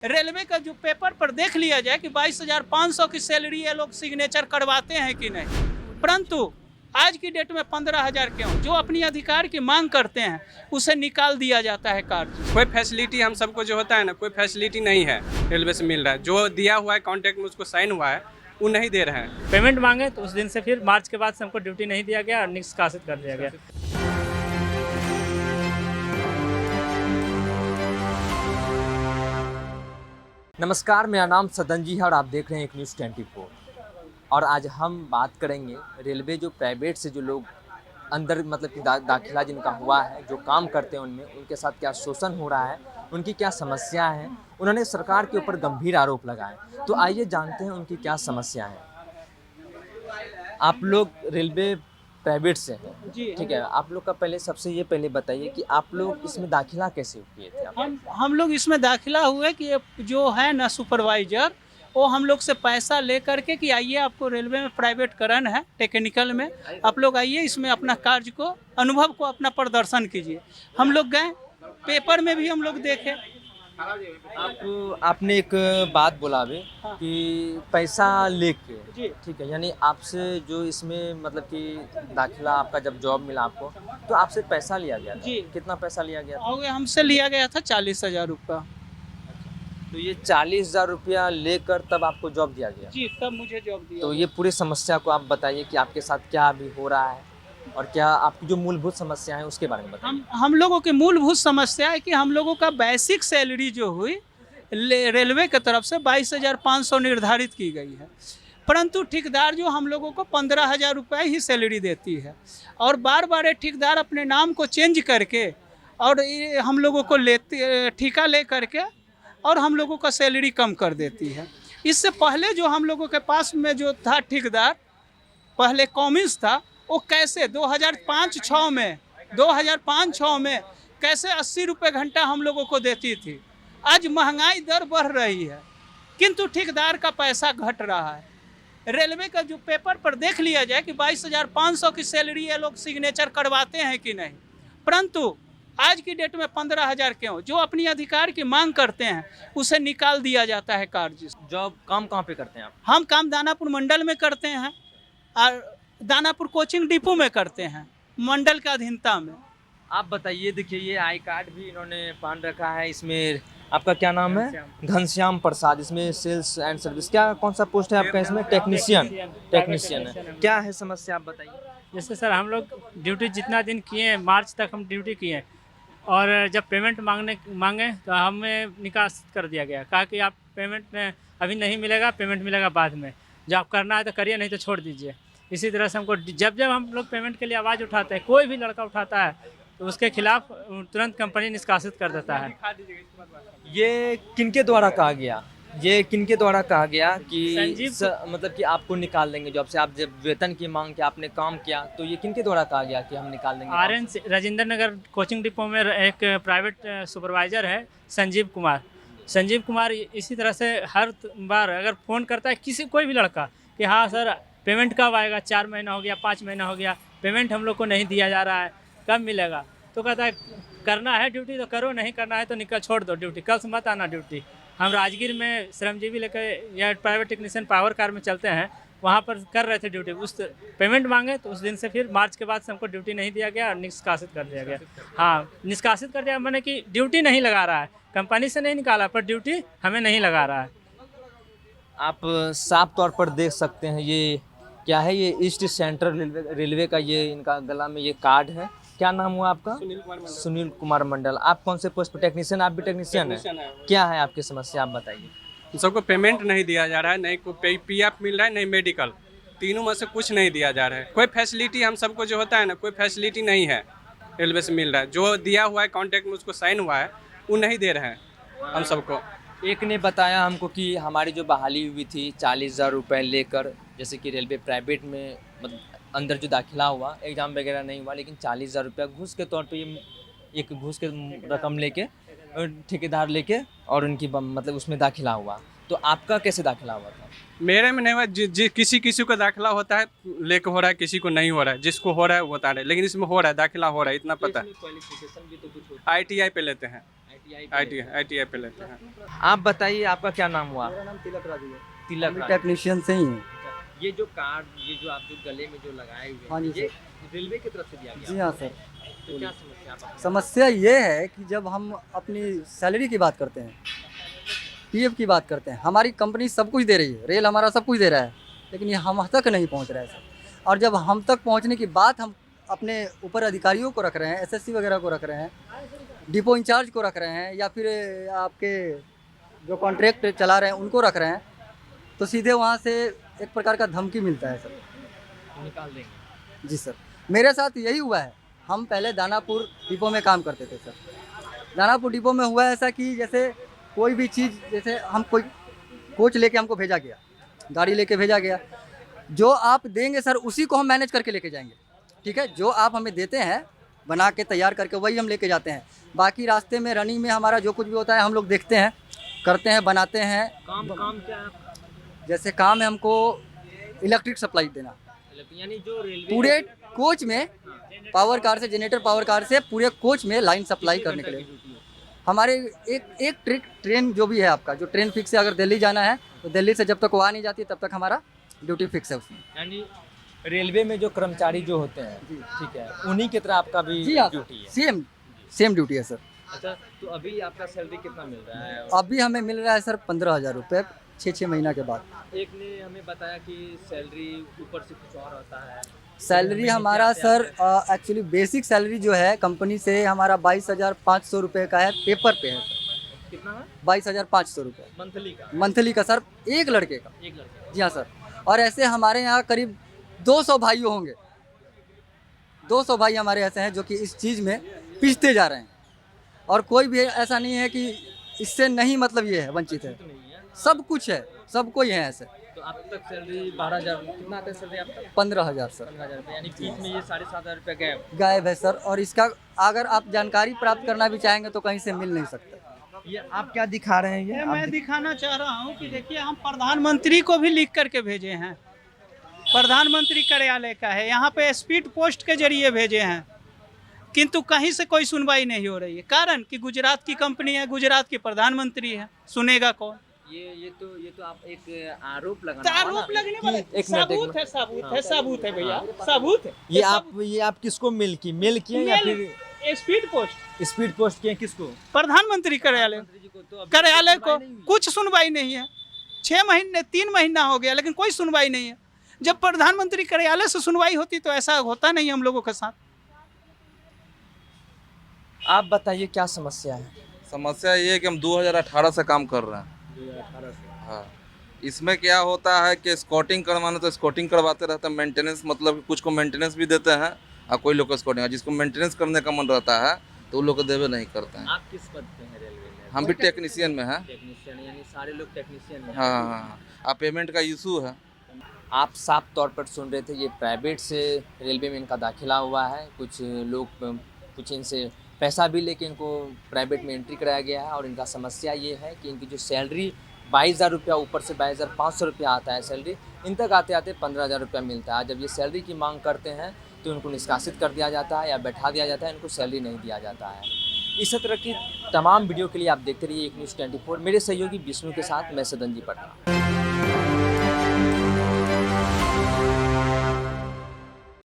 Railway का जो paper पर देख लिया जाए कि 22,500 की सैलरी ये लोग सिग्नेचर करवाते हैं कि नहीं, परंतु आज की डेट में 15,000 क्यों? जो अपनी अधिकार की मांग करते हैं उसे निकाल दिया जाता है कार्य। कोई फैसिलिटी हम सबको जो होता है ना, कोई फैसिलिटी नहीं है रेलवे से मिल रहा है। जो दिया हुआ है कॉन्ट्रैक्ट में उसको साइन हुआ है वो नहीं दे रहे हैं। पेमेंट मांगे तो उस दिन से फिर मार्च के बाद से हमको ड्यूटी नहीं दिया गया और निष्कासित कर दिया गया। नमस्कार, मेरा नाम सदन जी है और आप देख रहे हैं एक न्यूज़ 24। और आज हम बात करेंगे रेलवे जो प्राइवेट से जो लोग अंदर मतलब कि दाखिला जिनका हुआ है, जो काम करते हैं उनमें उनके साथ क्या शोषण हो रहा है, उनकी क्या समस्या है। उन्होंने सरकार के ऊपर गंभीर आरोप लगाए, तो आइए जानते हैं उनकी क्या समस्या है। आप लोग रेलवे प्राइवेट से हैं, ठीक है। आप लोग का पहले सबसे ये पहले बताइए कि आप लोग इसमें दाखिला कैसे किए थे? हम लोग इसमें दाखिला हुए कि जो है ना सुपरवाइजर, वो हम लोग से पैसा ले करके कि आइए आपको रेलवे में प्राइवेटकरण है, टेक्निकल में आप लोग आइए, इसमें अपना कार्य को अनुभव को अपना प्रदर्शन कीजिए। हम लोग गए, पेपर में भी हम लोग देखे। आपने एक बात बोला अभी कि पैसा लेके, ठीक है, यानी आपसे जो इसमें मतलब कि दाखिला आपका जब जॉब मिला आपको तो आपसे पैसा लिया गया था। जी। कितना पैसा लिया गया था? और हमसे लिया गया था 40,000 रुपया। तो ये 40,000 रुपया लेकर तब आपको जॉब दिया गया? जी, तब मुझे जॉब दिया। तो ये पूरी समस्या को आप बताइए कि आपके साथ क्या अभी हो रहा है और क्या आपकी जो मूलभूत समस्या है उसके बारे में बताइए। हम लोगों की मूलभूत समस्या है कि हम लोगों का बेसिक सैलरी जो हुई रेलवे की तरफ से 22,500 निर्धारित की गई है, परंतु ठेकेदार जो हम लोगों को 15,000 रुपये ही सैलरी देती है और बार बार ये ठेकेदार अपने नाम को चेंज करके और ये हम लोगों को लेते ठेका ले करके और हम लोगों का सैलरी कम कर देती है। इससे पहले जो हम लोगों के पास में जो था ठेकेदार, पहले कॉमिन्स था, वो कैसे 2005-6 में कैसे 80 रुपये घंटा हम लोगों को देती थी। आज महंगाई दर बढ़ रही है किंतु ठेकेदार का पैसा घट रहा है। रेलवे का जो पेपर पर देख लिया जाए कि 22,500 की सैलरी ये लोग सिग्नेचर करवाते हैं कि नहीं, परंतु आज की डेट में 15,000 क्यों? जो अपनी अधिकार की मांग करते हैं उसे निकाल दिया जाता है कार्य। जॉब काम कहाँ पे करते हैं आप? हम काम दानापुर मंडल में करते हैं और दानापुर कोचिंग डिपो में करते हैं, मंडल का अधीनता में। आप बताइए, देखिए ये आई कार्ड भी इन्होंने पान रखा है। इसमें आपका क्या नाम है? घनश्याम प्रसाद। इसमें सेल्स एंड सर्विस, क्या कौन सा पोस्ट है आपका इसमें? टेक्नीशियन है। क्या है समस्या, आप बताइए। जैसे सर हम लोग ड्यूटी जितना दिन किए, मार्च तक हम ड्यूटी किए और जब पेमेंट मांगे तो हमें निकासित कर दिया गया। कहा कि आप पेमेंट अभी नहीं मिलेगा, पेमेंट मिलेगा बाद में, जो आप करना है तो करिए, नहीं तो छोड़ दीजिए। इसी तरह से हमको जब हम लोग पेमेंट के लिए आवाज़ उठाते हैं, कोई भी लड़का उठाता है तो उसके खिलाफ तुरंत कंपनी निष्कासित कर देता है। ये किनके द्वारा कहा गया? कि मतलब कि आपको निकाल देंगे जॉब से? आप जब वेतन की मांग के आपने काम किया तो ये किनके द्वारा कहा गया कि हम निकाल देंगे? आर्यन राजेंद्र नगर कोचिंग डिपो में एक प्राइवेट सुपरवाइजर है संजीव कुमार। इसी तरह से हर बार अगर फ़ोन करता है कोई भी लड़का कि हाँ सर पेमेंट कब आएगा, 4 महीना हो गया, 5 महीना हो गया, पेमेंट हम लोग को नहीं दिया जा रहा है, कब मिलेगा? तो कहता है करना है ड्यूटी तो करो, नहीं करना है तो निकल, छोड़ दो ड्यूटी, कल से मत आना ड्यूटी। हम राजगीर में श्रमजीवी लेकर या प्राइवेट टेक्नीशियन पावर कार में चलते हैं, वहाँ पर कर रहे थे ड्यूटी। उस पेमेंट मांगे तो उस दिन से फिर मार्च के बाद से हमको ड्यूटी नहीं दिया गया और निष्कासित कर दिया गया। हाँ, निष्कासित कर दिया मैंने कि ड्यूटी नहीं लगा रहा है, कंपनी से नहीं निकाला पर ड्यूटी हमें नहीं लगा रहा है। आप साफ तौर पर देख सकते हैं ये क्या है, ये ईस्ट सेंट्रल रेलवे का ये इनका गला में ये कार्ड है। क्या नाम हुआ आपका? सुनील कुमार मंडल। आप कौन से पोस्ट पर? टेक्नीशियन। आप भी टेक्नीशियन है। क्या है आपकी समस्या, आप बताइए। सबको पेमेंट नहीं दिया जा रहा है, नहीं कोई पीएफ मिल रहा है, नहीं मेडिकल, तीनों में से कुछ नहीं दिया जा रहा है। कोई फैसिलिटी हम सबको जो होता है ना, कोई फैसिलिटी नहीं है रेलवे से मिल रहा है। जो दिया हुआ है कॉन्ट्रैक्ट में उसको साइन हुआ है वो नहीं दे रहे हैं हम सबको। एक ने बताया हमको कि हमारी जो बहाली हुई थी 40,000 रुपये लेकर, जैसे कि रेलवे प्राइवेट में मतलब अंदर जो दाखिला हुआ, एग्ज़ाम वगैरह नहीं हुआ, लेकिन 40,000 रुपया घूस के तौर पे ये एक घूस के रकम लेके ठेकेदार लेके और उनकी मतलब उसमें दाखिला हुआ। तो आपका कैसे दाखिला हुआ था? मेरे में नहीं हुआ। किसी को दाखिला होता है लेके हो रहा है, किसी को नहीं हो रहा है। जिसको हो रहा है वो बता रहे, लेकिन इसमें हो रहा है, दाखिला हो रहा है, इतना पता है। क्वालिफिकेशन भी तो कुछ होता है। ITI पे लेते हैं। ITI पे लेते हैं। आप बताइए आपका क्या नाम हुआ? मेरा नाम तिलक राजू है, तिलक राज। टेक्नीशियन से ही है। ये जो कार्ड, ये जो आप जो गले में जो लगाए हुए हाँ हैं, जी ये रेलवे की तरफ से दिया जी गया? हाँ सर। तो क्या समस्या आप? समस्या ये है कि जब हम अपनी सैलरी की बात करते हैं, पीएफ की बात करते हैं, हमारी कंपनी सब कुछ दे रही है, रेल हमारा सब कुछ दे रहा है, लेकिन ये हम तक नहीं पहुंच रहा है सर। और जब हम तक पहुंचने की बात हम अपने ऊपर अधिकारियों को रख रहे हैं, एसएससी वगैरह को रख रहे हैं, डिपो इंचार्ज को रख रहे हैं, या फिर आपके जो कॉन्ट्रैक्ट चला रहे हैं उनको रख रहे हैं, तो सीधे वहाँ से एक प्रकार का धमकी मिलता है सर। निकाल देंगे। जी सर, मेरे साथ यही हुआ है। हम पहले दानापुर डिपो में काम करते थे सर। दानापुर डिपो में हुआ ऐसा कि जैसे कोई भी चीज़, जैसे हम कोई कोच लेके हमको भेजा गया, गाड़ी लेके भेजा गया, जो आप देंगे सर उसी को हम मैनेज करके लेके जाएंगे, ठीक है। जो आप हमें देते हैं बना के तैयार करके वही हम लेके जाते हैं। बाकी रास्ते में रनिंग में हमारा जो कुछ भी होता है हम लोग देखते हैं, करते हैं, बनाते हैं। काम क्या है आपका? जैसे काम है हमको इलेक्ट्रिक सप्लाई देना, यानी जो रेलवे पूरे कोच में पावर कार से, जनरेटर पावर कार से पूरे कोच में लाइन सप्लाई करने के लिए हमारे एक ट्रेन जो भी है आपका, जो ट्रेन फिक्स है, अगर दिल्ली जाना है तो दिल्ली से जब तक वो आ नहीं जाती तब तक हमारा ड्यूटी फिक्स है उसमें। यानी रेलवे में जो कर्मचारी जो होते हैं, ठीक है, उन्हीं की तरह आपका भी जी हाँ, ड्यूटी है? सेम ड्यूटी है सर। अच्छा, तो अभी आपका सैलरी कितना मिल रहा है? अभी हमें मिल रहा है सर 15,000 रुपये 6 महीना के बाद। एक ने हमें बताया कि सैलरी ऊपर से कुछ और होता है। सैलरी हमारा सर एक्चुअली बेसिक सैलरी जो है कंपनी से हमारा 22,500 रुपये का है, पेपर पे है सर। कितना है? 22,500 रुपये मंथली का? मंथली का सर, एक लड़के का। एक लड़का? जी हाँ सर। और ऐसे हमारे यहाँ करीब 200 भाई होंगे, 200 भाई हमारे ऐसे हैं जो कि इस चीज़ में पिछते जा रहे हैं, और कोई भी ऐसा नहीं है कि इससे नहीं, मतलब ये है वंचित है, तो नहीं है। सब कुछ है, सब कोई है ऐसे। तो अब तक सैलरी 12,000 कितना आता है सैलरी आप तक? 15,000 सर 15,000 रुपये, यानी बीच में ये 7,500 रुपये गए। गायब है सर। और इसका अगर आप जानकारी प्राप्त करना भी चाहेंगे तो कहीं से मिल नहीं सकता। ये आप क्या दिखा रहे हैं? ये मैं दिखाना चाह रहा हूँ कि देखिए, हम प्रधानमंत्री को भी लिख करके भेजे हैं, प्रधानमंत्री कार्यालय का है, यहाँ पे स्पीड पोस्ट के जरिए भेजे हैं, किंतु कहीं से कोई सुनवाई नहीं हो रही है। कारण कि गुजरात की कंपनी है, गुजरात की प्रधानमंत्री है, सुनेगा कौन? ये तो आप एक आरोप तो लगाना आरोप लगने वाले एक सबूत है, सबूत है भैया, सबूत है। ये आप किसको मेल किए या फिर स्पीड पोस्ट स्पीड पोस्ट किए किसको? प्रधानमंत्री कार्यालय को कुछ सुनवाई नहीं है। 6 महीने 3 महीना हो गया लेकिन कोई सुनवाई नहीं है। जब प्रधानमंत्री कार्यालय से सुनवाई होती तो ऐसा होता नहीं हम लोगों के साथ। आप बताइए क्या समस्या है? समस्या ये है कि हम 2018 से काम कर रहे हैं। 2018 से? हाँ, इसमें क्या होता है कि स्कॉटिंग करवाना तो स्कॉटिंग करवाते रहते हैं, मेंटेनेंस, मतलब कुछ को मेंटेनेंस भी देते हैं और कोई लोग को स्कॉटिंग, जिसको मेंटेनेंस करने का मन रहता है तो वो लोग को देवे नहीं करते हैं। आप किस पद पे हैं रेलवे में? हम भी टेक्नीशियन में हैं। टेक्नीशियन, यानी सारे लोग टेक्नीशियन में? हाँ हाँ हाँ, अब पेमेंट का इशू है। आप साफ तौर पर सुन रहे थे, ये प्राइवेट से रेलवे में इनका दाखिला हुआ है। कुछ लोग कुछ इनसे पैसा भी लेके इनको प्राइवेट में एंट्री कराया गया है, और इनका समस्या ये है कि इनकी जो सैलरी 22,000 रुपया, ऊपर से 22,500 रुपया आता है सैलरी, इन तक आते आते 15,000 रुपया मिलता है। जब ये सैलरी की मांग करते हैं तो इनको निष्कासित कर दिया जाता है या बैठा दिया जाता है, इनको सैलरी नहीं दिया जाता है। इस तरह की तमाम वीडियो के लिए आप देखते रहिए एक न्यूज़ 24। मेरे सहयोगी विष्णु के साथ मैं सदन जी पटना।